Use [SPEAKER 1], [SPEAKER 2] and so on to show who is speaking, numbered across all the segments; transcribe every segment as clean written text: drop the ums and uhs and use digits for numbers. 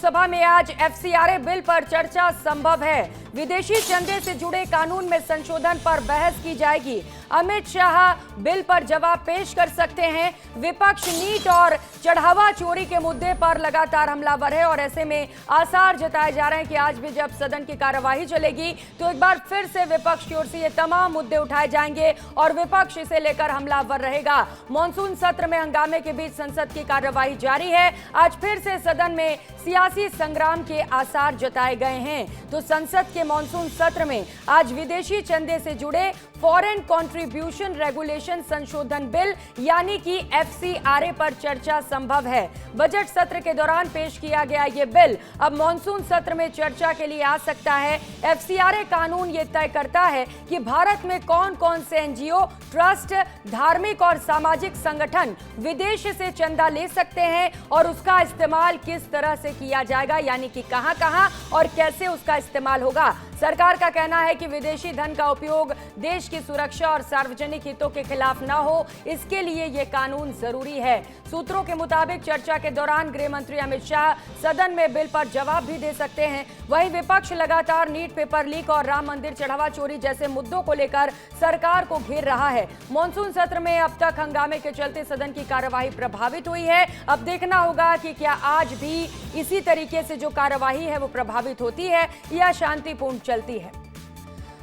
[SPEAKER 1] लोकसभा में आज FCRA bill पर चर्चा संभव है। विदेशी चंदे से जुड़े कानून में संशोधन पर बहस की जाएगी। अमित शाह बिल पर जवाब पेश कर सकते हैं। विपक्ष नीट और चढ़ावा चोरी के मुद्दे पर लगातार हमलावर है और ऐसे में आसार जताए जा रहे हैं कि आज भी जब सदन की कार्यवाही चलेगी तो एक बार फिर से विपक्ष की ओर से ये तमाम मुद्दे उठाए जाएंगे और विपक्ष इसे लेकर हमलावर रहेगा। मॉनसून सत्र में हंगामे के बीच संसद की कार्यवाही जारी है। आज फिर से सदन में सियासी संग्राम के आसार जताए गए हैं। तो संसद के मॉनसून सत्र में आज विदेशी चंदे से जुड़े फॉरेन कंट्रीब्यूशन रेगुलेशन संशोधन बिल यानी कि एफसीआरए पर चर्चा संभव है। बजट सत्र के दौरान पेश किया गया ये बिल अब मॉनसून सत्र में चर्चा के लिए आ सकता है। एफसीआरए कानून ये तय करता है कि भारत में कौन कौन से एनजीओ, ट्रस्ट, धार्मिक और सामाजिक संगठन विदेश से चंदा ले सकते हैं और उसका इस्तेमाल किस तरह से किया जाएगा, यानी कि कहां-कहां और कैसे उसका इस्तेमाल होगा। सरकार का कहना है कि विदेशी धन का उपयोग देश की सुरक्षा और सार्वजनिक हितों के खिलाफ न हो, इसके लिए यह कानून जरूरी है। सूत्रों के मुताबिक चर्चा के दौरान गृह मंत्री अमित शाह सदन में बिल पर जवाब भी दे सकते हैं। वहीं विपक्ष लगातार नीट पेपर लीक और राम मंदिर चढ़ावा चोरी जैसे मुद्दों को लेकर सरकार को घेर रहा है। मॉनसून सत्र में अब तक हंगामे के चलते सदन की कार्यवाही प्रभावित हुई है। अब देखना होगा कि क्या आज भी इसी तरीके से जो कार्यवाही है वो प्रभावित होती है या शांतिपूर्ण चलती है।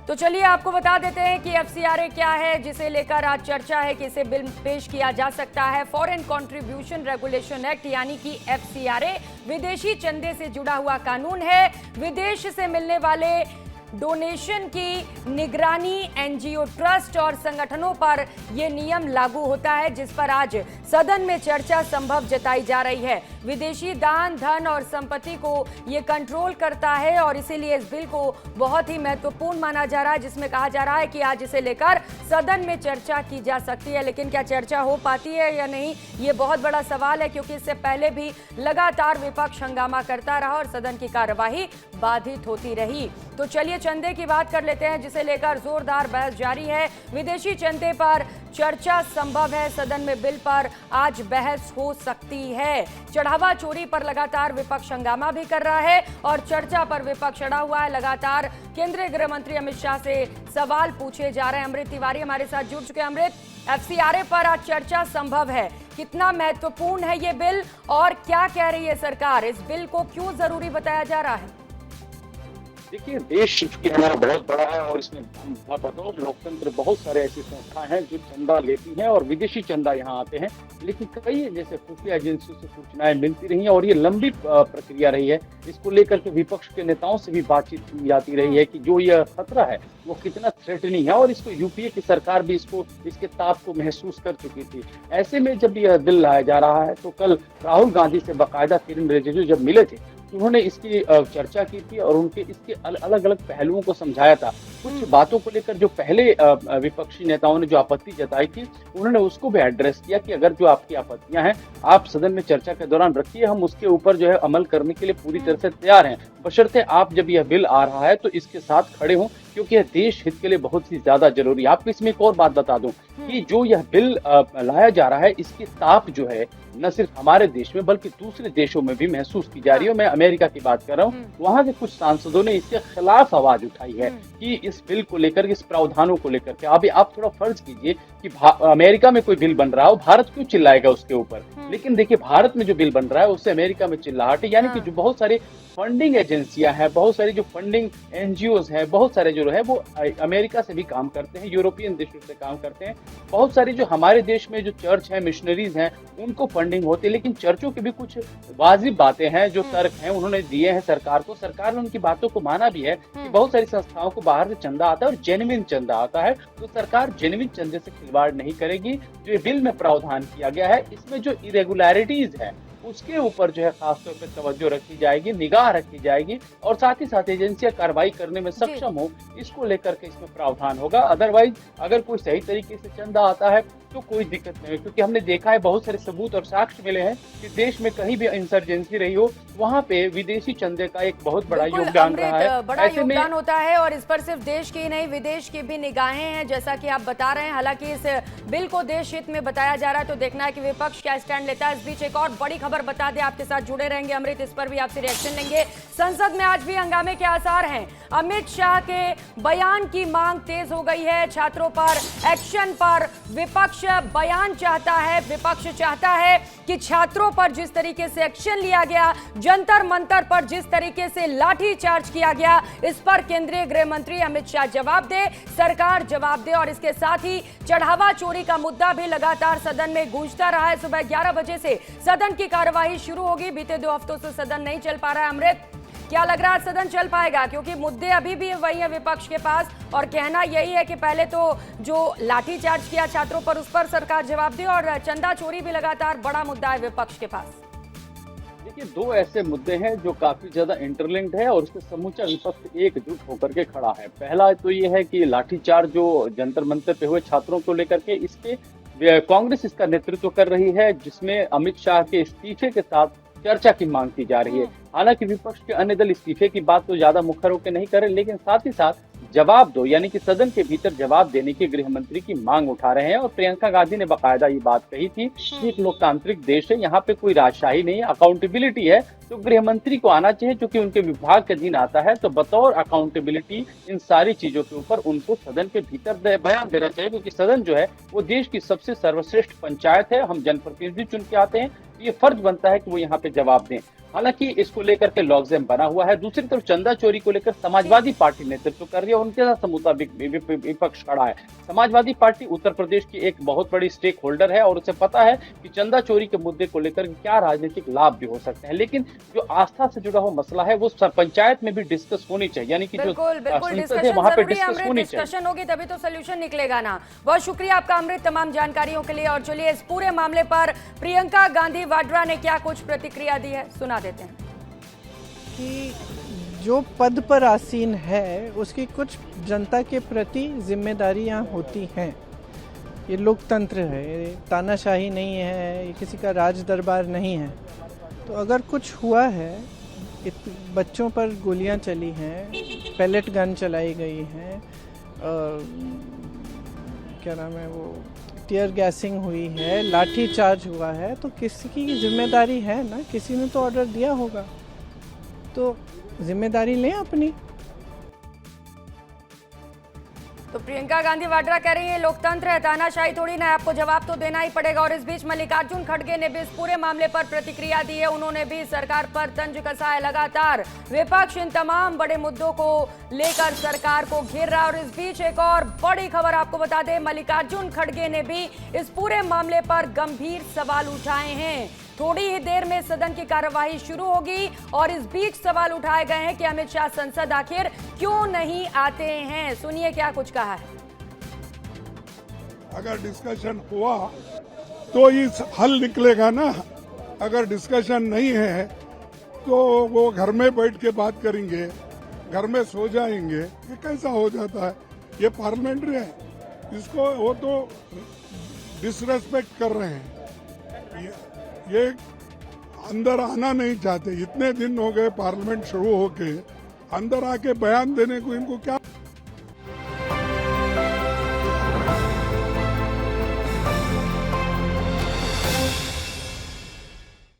[SPEAKER 1] तो चलिए आपको बता देते हैं कि एफसीआरए क्या है, जिसे लेकर आज चर्चा है कि इसे बिल पेश किया जा सकता है। फॉरेन कंट्रीब्यूशन रेगुलेशन एक्ट यानी कि एफसीआरए विदेशी चंदे से जुड़ा हुआ कानून है। विदेश से मिलने वाले डोनेशन की निगरानी एनजीओ, ट्रस्ट और संगठनों पर यह नियम लागू होता है, जिस पर आज सदन में चर्चा संभव जताई जा रही है। विदेशी दान, धन और संपत्ति को यह कंट्रोल करता है और इसीलिए इस बिल को बहुत ही महत्वपूर्ण माना जा रहा है, जिसमें कहा जा रहा है कि आज इसे लेकर सदन में चर्चा की जा सकती है। लेकिन क्या चर्चा हो पाती है या नहीं, ये बहुत बड़ा सवाल है, क्योंकि इससे पहले भी लगातार विपक्ष हंगामा करता रहा और सदन की कार्यवाही बाधित होती रही। तो चलिए चंदे की बात कर लेते हैं, जिसे लेकर जोरदार बहस जारी है। विदेशी चंदे पर चर्चा संभव है। सदन में बिल पर आज बहस हो सकती है। चढ़ावा चोरी पर लगातार विपक्ष हंगामा भी कर रहा है और चर्चा पर विपक्ष अड़ा हुआ है। लगातार केंद्रीय गृह मंत्री अमित शाह से सवाल पूछे जा रहे हैं। अमृत तिवारी हमारे साथ जुड़ चुके हैं। अमृत, एफसीआरए पर आज चर्चा संभव है, कितना महत्वपूर्ण है ये बिल और क्या कह रही है सरकार? इस बिल को क्यों जरूरी बताया जा रहा है?
[SPEAKER 2] देखिए, देश हमारा बहुत बड़ा है और इसमें बताओ लोकतंत्र, बहुत सारे ऐसी संस्थाएं हैं जो चंदा लेती हैं और विदेशी चंदा यहाँ आते हैं। लेकिन कई जैसे खुफिया एजेंसियों से सूचनाएं मिलती रही हैं और ये लंबी प्रक्रिया रही है। इसको लेकर के विपक्ष के नेताओं से भी बातचीत की जाती रही है कि जो यह खतरा है वो कितना थ्रेटनिंग है और इसको यूपीए की सरकार भी इसके ताप को महसूस कर चुकी थी। ऐसे में जब यह बिल लाया जा रहा है तो कल राहुल गांधी से बाकायदा किरण रिजिजू जब मिले थे, उन्होंने इसकी चर्चा की थी और उनके इसके अलग अलग पहलुओं को समझाया था। कुछ बातों को लेकर जो पहले विपक्षी नेताओं ने जो आपत्ति जताई थी, उन्होंने उसको भी एड्रेस किया कि अगर जो आपकी आपत्तियां हैं आप सदन में चर्चा के दौरान रखिए, हम उसके ऊपर जो है अमल करने के लिए पूरी तरह से तैयार हैं, बशर्ते आप जब यह बिल आ रहा है तो इसके साथ खड़े हों, क्योंकि यह देश हित के लिए बहुत ही ज्यादा जरूरी है। आपको इसमें एक और बात बता दूं कि जो यह बिल लाया जा रहा है, इसकी ताप जो है न सिर्फ हमारे देश में बल्कि दूसरे देशों में भी महसूस की जा रही है। मैं अमेरिका की बात कर रहा हूँ, वहां के कुछ सांसदों ने इसके खिलाफ आवाज उठाई है कि इस बिल को लेकर, इस प्रावधानों को लेकर के अभी आप थोड़ा फर्ज कीजिए कि अमेरिका में कोई बिल बन रहा हो, भारत क्यों चिल्लाएगा उसके ऊपर? लेकिन देखिए, भारत में जो बिल बन रहा है उससे अमेरिका में चिल्लाहट है। यानी कि जो बहुत सारी फंडिंग एजेंसियां हैं, बहुत सारी जो फंडिंग एनजीओज हैं, बहुत सारे जो है वो अमेरिका से भी काम करते हैं, यूरोपियन देशों से काम करते हैं। बहुत सारी जो हमारे देश में जो चर्च है, मिशनरीज हैं, उनको फंडिंग होती है। लेकिन चर्चों की भी कुछ वाजिब बातें हैं, जो तर्क हैं उन्होंने दिए हैं सरकार को। सरकार ने उनकी बातों को माना भी है कि बहुत सारी संस्थाओं को बाहर से चंदा आता है और जेन्युइन चंदा आता है, तो सरकार जेन्युइन चंदे से खिलवाड़ नहीं करेगी। जो बिल में प्रावधान किया गया है, इसमें जो इरेगुलरिटीज है उसके ऊपर जो है खासतौर पर तवज्जो रखी जाएगी, निगाह रखी जाएगी और साथ ही साथ एजेंसियां कार्रवाई करने में सक्षम हो, इसको लेकर के इसमें प्रावधान होगा। अदरवाइज अगर कोई सही तरीके से चंदा आता है तो कोई दिक्कत नहीं है, क्योंकि हमने देखा है बहुत सारे सबूत और साक्ष्य मिले हैं कि देश में कहीं भी इंसर्जेंसी रही हो वहां पे विदेशी चंदे का एक बहुत बड़ा
[SPEAKER 1] बिल्कुल,
[SPEAKER 2] योगदान
[SPEAKER 1] अमृत,
[SPEAKER 2] रहा है।
[SPEAKER 1] बड़ा योगदान होता है और इस पर सिर्फ देश की नहीं विदेश की भी निगाहें हैं, जैसा कि आप बता रहे हैं। हालांकि इस बिल को देश हित में बताया जा रहा है, तो देखना है कि विपक्ष क्या स्टैंड लेता है। इस बीच एक और बड़ी खबर बता दें, आपके साथ जुड़े रहेंगे अमृत, इस पर भी आपसे रिएक्शन लेंगे। संसद में आज भी हंगामे के आसार हैं। अमित शाह के बयान की मांग तेज हो गई है। छात्रों पर एक्शन पर विपक्ष बयान चाहता है। विपक्ष चाहता है कि छात्रों पर जिस तरीके से एक्शन लिया गया, जंतर मंतर पर जिस तरीके से लाठीचार्ज किया गया, इस पर केंद्रीय गृह मंत्री अमित शाह जवाब दे, सरकार जवाब दे। और इसके साथ ही चढ़ावा चोरी का मुद्दा भी लगातार सदन में गूंजता रहा है। सुबह 11 बजे से सदन की कार्यवाही शुरू होगी। बीते 2 हफ्तों से सदन नहीं चल पा रहा है। अमृत, क्या लग रहा है सदन चल पाएगा? क्योंकि मुद्दे अभी भी वही है विपक्ष के पास, और कहना यही है कि पहले तो जो लाठीचार्ज किया छात्रों पर, उस पर सरकार जवाब दे, और चंदा चोरी भी लगातार बड़ा मुद्दा है विपक्ष के पास।
[SPEAKER 2] देखिए, 2 ऐसे मुद्दे हैं जो काफी ज्यादा इंटरलिंक्ड है और उससे समूचा विपक्ष एकजुट होकर के खड़ा है। पहला तो ये है कि लाठीचार्ज जो जंतर मंतर पे हुए छात्रों को लेकर के, इसके कांग्रेस इसका नेतृत्व कर रही है, जिसमें अमित शाह के इस्तीफे के साथ चर्चा की मांग की जा रही है। हालांकि विपक्ष के अन्य दल इस्तीफे की बात तो ज्यादा मुखर होकर नहीं कर रहे, लेकिन साथ ही साथ जवाब दो, यानी कि सदन के भीतर जवाब देने की गृह मंत्री की मांग उठा रहे हैं। और प्रियंका गांधी ने बाकायदा ये बात कही थी कि एक लोकतांत्रिक देश है, यहाँ पे कोई राजशाही नहीं है, अकाउंटेबिलिटी है, तो गृह मंत्री को आना चाहिए, क्योंकि उनके विभाग के अधीन आता है। तो बतौर अकाउंटेबिलिटी इन सारी चीजों के ऊपर उनको सदन के भीतर बयान देना चाहिए, क्योंकि सदन जो है वो देश की सबसे सर्वश्रेष्ठ पंचायत है। हम जनप्रतिनिधि चुन के आते हैं, ये फर्ज बनता है कि वो यहाँ पे जवाब दें। हालांकि इसको लेकर के लॉकजेम बना हुआ है। दूसरी तरफ चंदा चोरी को लेकर समाजवादी पार्टी नेतृत्व कर रही है, उनके साथ समूचा विपक्ष खड़ा है। समाजवादी पार्टी उत्तर प्रदेश की एक बहुत बड़ी स्टेक होल्डर है और उसे पता है कि चंदा चोरी के मुद्दे को लेकर क्या राजनीतिक लाभ भी हो सकते हैं, लेकिन जो आस्था से जुड़ा हुआ मसला है वो पंचायत में भी डिस्कस होनी चाहिए, यानी कि जो संसद है वहां पे डिस्कस होनी चाहिए।
[SPEAKER 1] डिस्कशन होगी तभी तो सोल्यूशन निकलेगा ना। बहुत शुक्रिया आपका अमृत तमाम जानकारियों के लिए। और चलिए इस पूरे मामले पर प्रियंका गांधी वाड्रा ने क्या कुछ प्रतिक्रिया दी है, सुना देते हैं।
[SPEAKER 3] कि जो पद पर आसीन है उसकी कुछ जनता के प्रति जिम्मेदारियां होती हैं। ये लोकतंत्र है, ये तानाशाही नहीं है, ये किसी का राज दरबार नहीं है। तो अगर कुछ हुआ है, बच्चों पर गोलियां चली हैं, पैलेट गन चलाई गई हैं, क्या नाम है वो, टीयर गैसिंग हुई है, लाठी चार्ज हुआ है, तो किसी की जिम्मेदारी है ना, किसी ने तो ऑर्डर दिया होगा, तो जिम्मेदारी लें अपनी।
[SPEAKER 1] तो प्रियंका गांधी वाड्रा कह रही है लोकतंत्र है, तानाशाही थोड़ी ना, आपको जवाब तो देना ही पड़ेगा। और इस बीच मल्लिकार्जुन खड़गे ने भी इस पूरे मामले पर प्रतिक्रिया दी है। उन्होंने भी सरकार पर तंज कसा है। लगातार विपक्ष इन तमाम बड़े मुद्दों को लेकर सरकार को घेर रहा है। और इस बीच एक और बड़ी खबर आपको बता दें, मल्लिकार्जुन खड़गे ने भी इस पूरे मामले पर गंभीर सवाल उठाए हैं। थोड़ी ही देर में सदन की कार्यवाही शुरू होगी और इस बीच सवाल उठाए गए हैं कि अमित शाह संसद आखिर क्यों नहीं आते हैं। सुनिए क्या कुछ कहा है।
[SPEAKER 4] अगर डिस्कशन हुआ तो इस हल निकलेगा ना, अगर डिस्कशन नहीं है तो वो घर में बैठ के बात करेंगे, घर में सो जाएंगे, ये कैसा हो जाता है? ये पार्लियामेंट्री है, इसको वो तो डिसरेस्पेक्ट कर रहे हैं। ये अंदर आना नहीं चाहते। इतने दिन हो गए पार्लियामेंट शुरू होके, अंदर आके बयान देने को इनको क्या